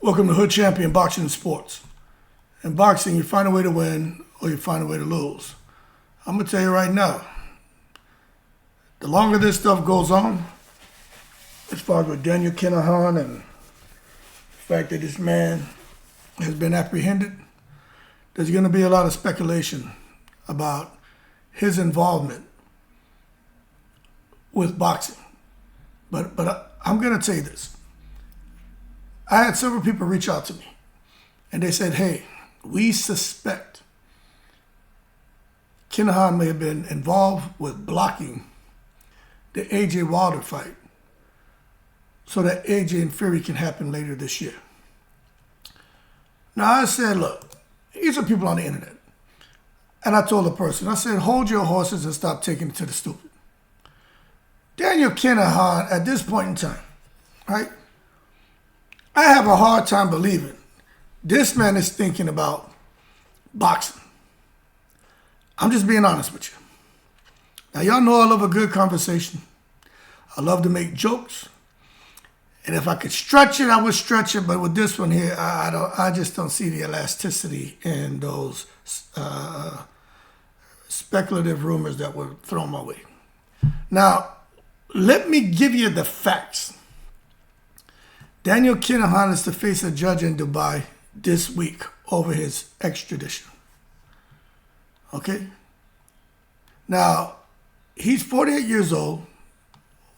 Welcome to Hood Champion Boxing and Sports. In boxing, you find a way to win or you find a way to lose. I'm going to tell you right now, the longer this stuff goes on, as far as with Daniel Kinahan and the fact that this man has been apprehended, there's going to be a lot of speculation about his involvement with boxing. But I'm going to tell you this. I had several people reach out to me, and they said, hey, we suspect Kinahan may have been involved with blocking the A.J. Wilder fight so that A.J. and Fury can happen later this year. Now, I said, look, these are people on the internet. And I told the person, I said, hold your horses and stop taking it to the stupid. Daniel Kinahan, at this point in time, right? I have a hard time believing this man is thinking about boxing. I'm just being honest with you. Now, y'all know I love a good conversation. I love to make jokes. And if I could stretch it, I would stretch it. But with this one here, I just don't see the elasticity in those speculative rumors that were thrown my way. Now, let me give you the facts. Daniel Kinahan is to face a judge in Dubai this week over his extradition. Okay? Now, he's 48 years old.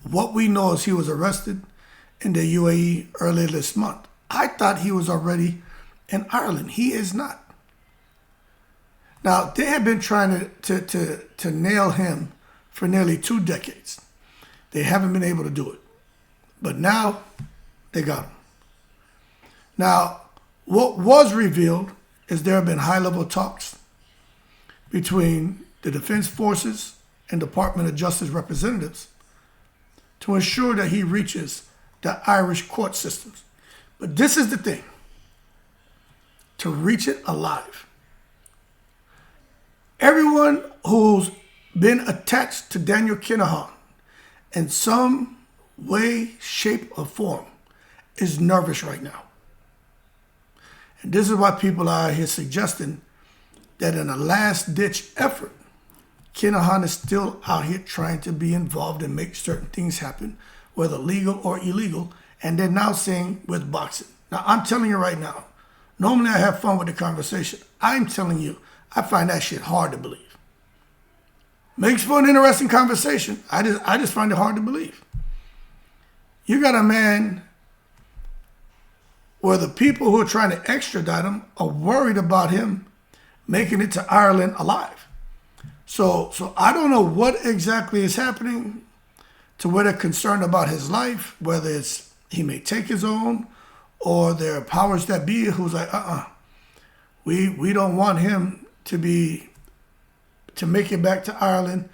What we know is he was arrested in the UAE earlier this month. I thought he was already in Ireland. He is not. Now, they have been trying to nail him for nearly 2 decades. They haven't been able to do it. But now, they got him. Now, what was revealed is there have been high-level talks between the Defense Forces and Department of Justice representatives to ensure that he reaches the Irish court systems. But this is the thing. To reach it alive. Everyone who's been attached to Daniel Kinahan in some way, shape, or form is nervous right now. And this is why people are here suggesting that in a last-ditch effort, Kinahan is still out here trying to be involved and make certain things happen, whether legal or illegal, and they're now saying with boxing. Now, I'm telling you right now, normally I have fun with the conversation. I'm telling you, I find that shit hard to believe. Makes for an interesting conversation. I just find it hard to believe. You got a man where the people who are trying to extradite him are worried about him making it to Ireland alive. So I don't know what exactly is happening to where they're concerned about his life, whether it's he may take his own or there are powers that be who's like, we don't want him to make it back to Ireland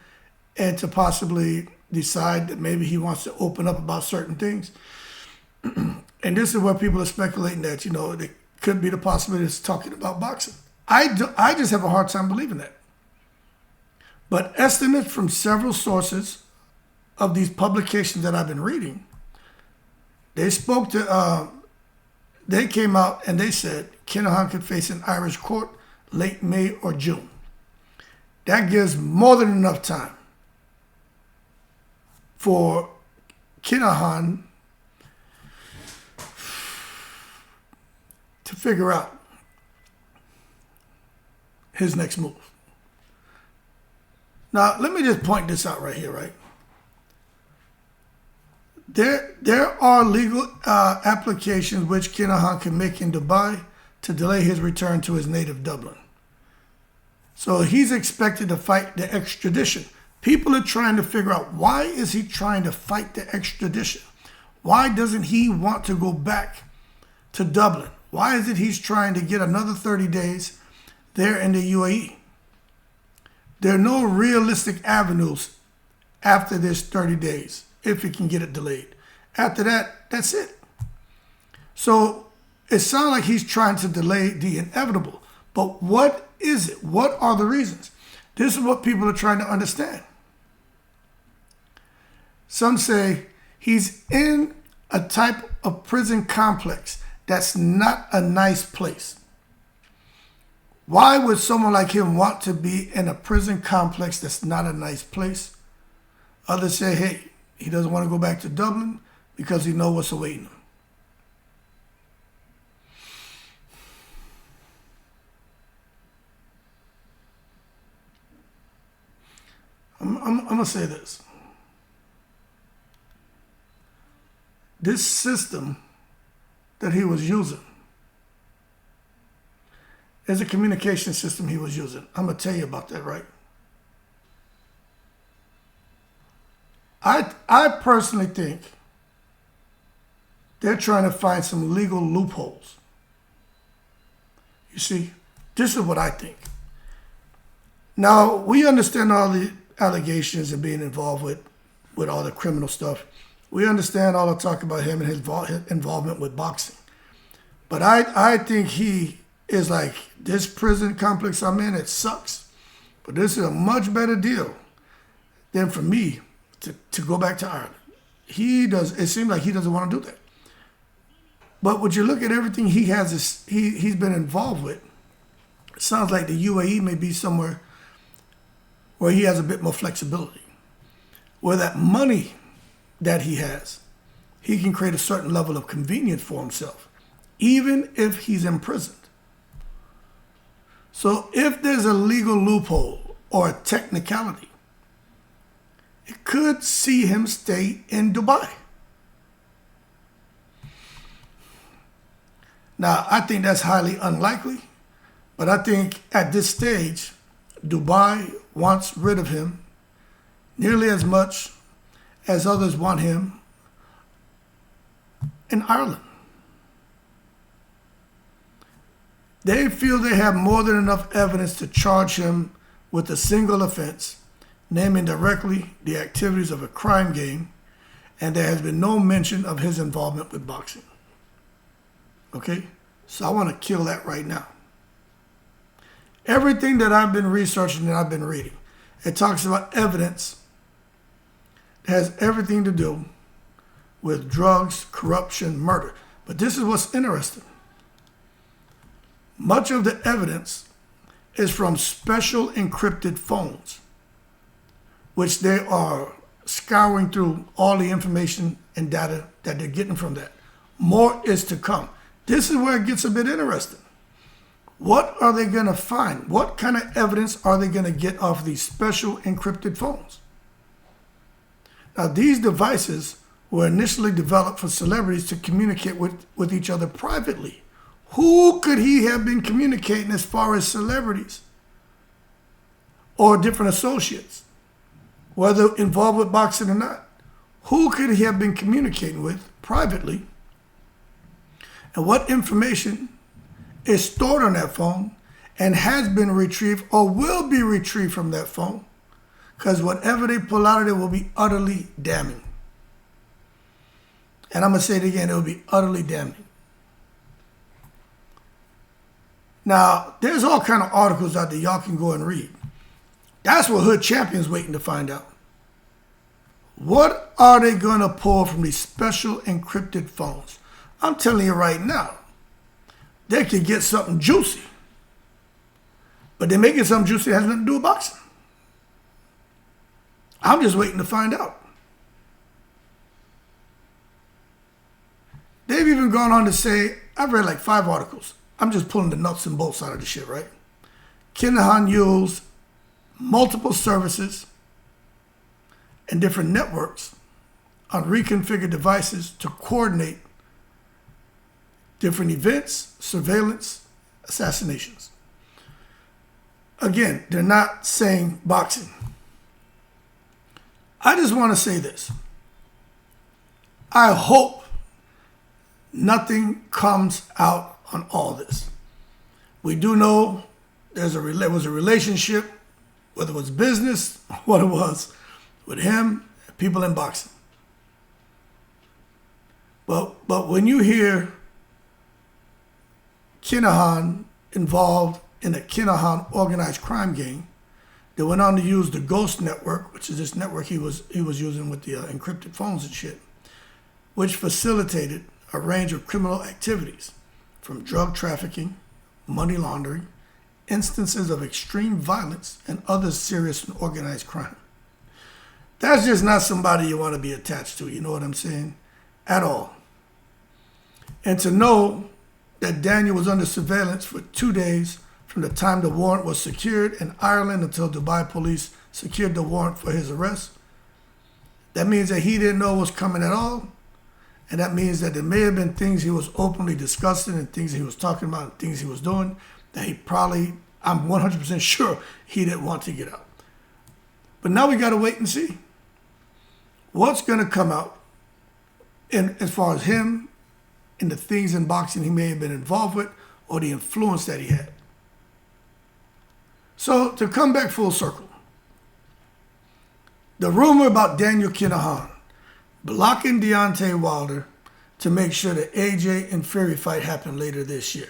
and to possibly decide that maybe he wants to open up about certain things. And this is where people are speculating that, there could be the possibility of talking about boxing. I just have a hard time believing that. But estimates from several sources of these publications that I've been reading, they came out and they said Kinahan could face an Irish court late May or June. That gives more than enough time for Kinahan to figure out his next move. Now, let me just point this out right here, right? There are legal applications which Kinahan can make in Dubai to delay his return to his native Dublin. So he's expected to fight the extradition. People are trying to figure out, why is he trying to fight the extradition? Why doesn't he want to go back to Dublin? Why is it he's trying to get another 30 days there in the UAE? There are no realistic avenues after this 30 days, if he can get it delayed. After that, that's it. So it sounds like he's trying to delay the inevitable. But what is it? What are the reasons? This is what people are trying to understand. Some say he's in a type of prison complex that's not a nice place. Why would someone like him want to be in a prison complex that's not a nice place? Others say, hey, he doesn't want to go back to Dublin because he knows what's awaiting him. I'm going to say this. This system that he was using is a communication system he was using. I'm going to tell you about that, right? I personally think they're trying to find some legal loopholes. You see, this is what I think. Now, we understand all the allegations of being involved with all the criminal stuff. We understand all the talk about him and his involvement with boxing. But I think he is like, this prison complex I'm in, it sucks. But this is a much better deal than for me to go back to Ireland. It seems like he doesn't want to do that. But when you look at everything he's been involved with, it sounds like the UAE may be somewhere where he has a bit more flexibility. Where that money that he has, he can create a certain level of convenience for himself, even if he's imprisoned. So if there's a legal loophole or a technicality, it could see him stay in Dubai. Now, I think that's highly unlikely, but I think at this stage, Dubai wants rid of him nearly as much as others want him in Ireland. They feel they have more than enough evidence to charge him with a single offense, naming directly the activities of a crime game, and there has been no mention of his involvement with boxing. Okay? So I want to kill that right now. Everything that I've been researching and I've been reading, it talks about evidence that has everything to do with drugs, corruption, murder. But this is what's interesting. Much of the evidence is from special encrypted phones, which they are scouring through all the information and data that they're getting from that. More is to come. This is where it gets a bit interesting. What are they going to find? What kind of evidence are they going to get off these special encrypted phones? Now, these devices were initially developed for celebrities to communicate with each other privately. Who could he have been communicating as far as celebrities or different associates, whether involved with boxing or not? Who could he have been communicating with privately? And what information is stored on that phone and has been retrieved or will be retrieved from that phone? Because whatever they pull out of it will be utterly damning. And I'm going to say it again, it will be utterly damning. Now, there's all kind of articles out there y'all can go and read. That's what Hood Champion's waiting to find out. What are they going to pull from these special encrypted phones? I'm telling you right now, they could get something juicy. But they're making something juicy that has nothing to do with boxing. I'm just waiting to find out. They've even gone on to say, I've read like 5 articles. I'm just pulling the nuts and bolts out of the shit, right? Kinahan used multiple services and different networks on reconfigured devices to coordinate different events, surveillance, assassinations. Again, they're not saying boxing. I just want to say this. I hope nothing comes out on all this. We do know there was a relationship, whether it was business, what it was, with him and people in boxing. But when you hear Kinahan involved in a Kinahan organized crime gang that went on to use the Ghost network, which is this network he was using with the encrypted phones and shit, which facilitated a range of criminal activities. from drug trafficking, money laundering, instances of extreme violence, and other serious and organized crime. That's just not somebody you want to be attached to, you know what I'm saying? At all. And to know that Daniel was under surveillance for 2 days from the time the warrant was secured in Ireland until Dubai police secured the warrant for his arrest, that means that he didn't know what was coming at all. And that means that there may have been things he was openly discussing and things he was talking about and things he was doing that he probably, I'm 100% sure he didn't want to get out. But now we got to wait and see what's going to come out in, as far as him and the things in boxing he may have been involved with or the influence that he had. So to come back full circle, the rumor about Daniel Kinahan blocking Deontay Wilder to make sure the AJ and Fury fight happened later this year.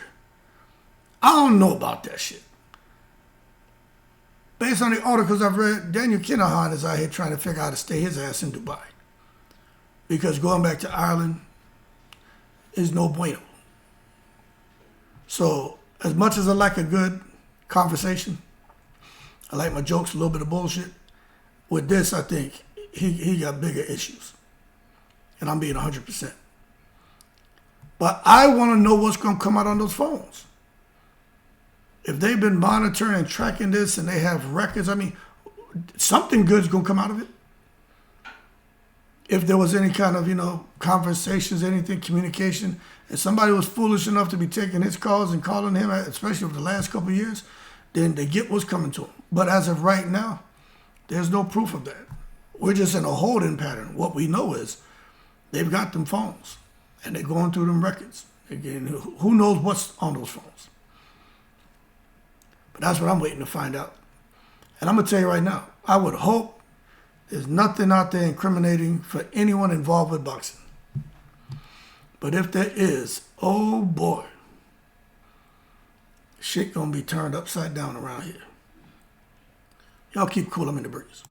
I don't know about that shit. Based on the articles I've read, Daniel Kinahan is out here trying to figure out how to stay his ass in Dubai. Because going back to Ireland is no bueno. So, as much as I like a good conversation, I like my jokes, a little bit of bullshit, with this, I think he got bigger issues. And I'm being 100%. But I want to know what's going to come out on those phones. If they've been monitoring and tracking this and they have records, I mean, something good's going to come out of it. If there was any kind of, conversations, anything, communication, and somebody was foolish enough to be taking his calls and calling him, especially over the last couple of years, then they get what's coming to them. But as of right now, there's no proof of that. We're just in a holding pattern. What we know is they've got them phones, and they're going through them records. Again, who knows what's on those phones? But that's what I'm waiting to find out. And I'm going to tell you right now, I would hope there's nothing out there incriminating for anyone involved with boxing. But if there is, oh boy, shit going to be turned upside down around here. Y'all keep cool, I'm in the breeze.